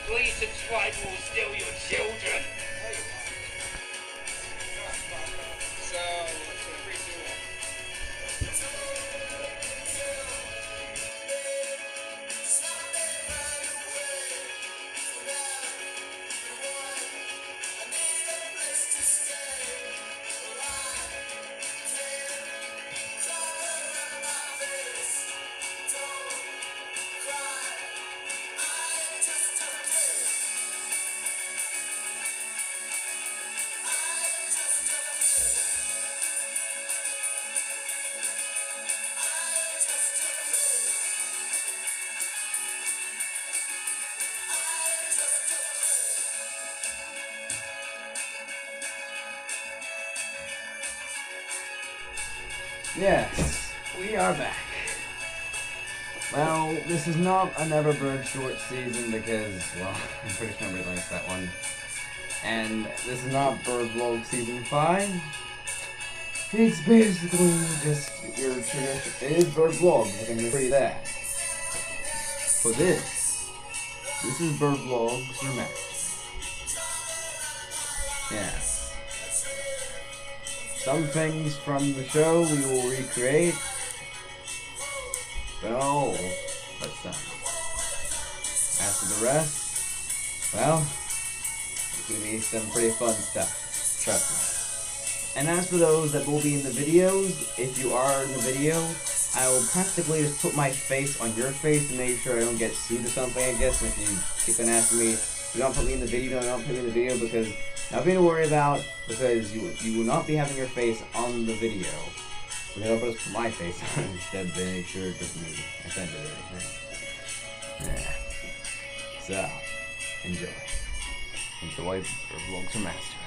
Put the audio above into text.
Please subscribe or we'll steal your children. So, let's go 3, 2, 1. Yes, we are back. Well, this is not a Neverbird short season because, well, I'm pretty sure nobody likes that one. And this is not Bird Vlog Season 5. It's basically just your tradition. It is Bird Vlog, I can agree that. For this is Bird Vlogs Remastered. Yes. Some things from the show we will recreate, but all but some. As for the rest, well, it's gonna be some pretty fun stuff, trust me. And as for those that will be in the videos, if you are in the video, I will practically just put my face on your face to make sure I don't get sued or something, I guess. And if you keep on asking me, don't put me in the video, don't put me in the video, because nothing to worry about, because you will not be having your face on the video. Because I'll just put my face on instead to make sure it doesn't be offended or anything. Yeah. So, enjoy. Enjoy Vlogs Remastered.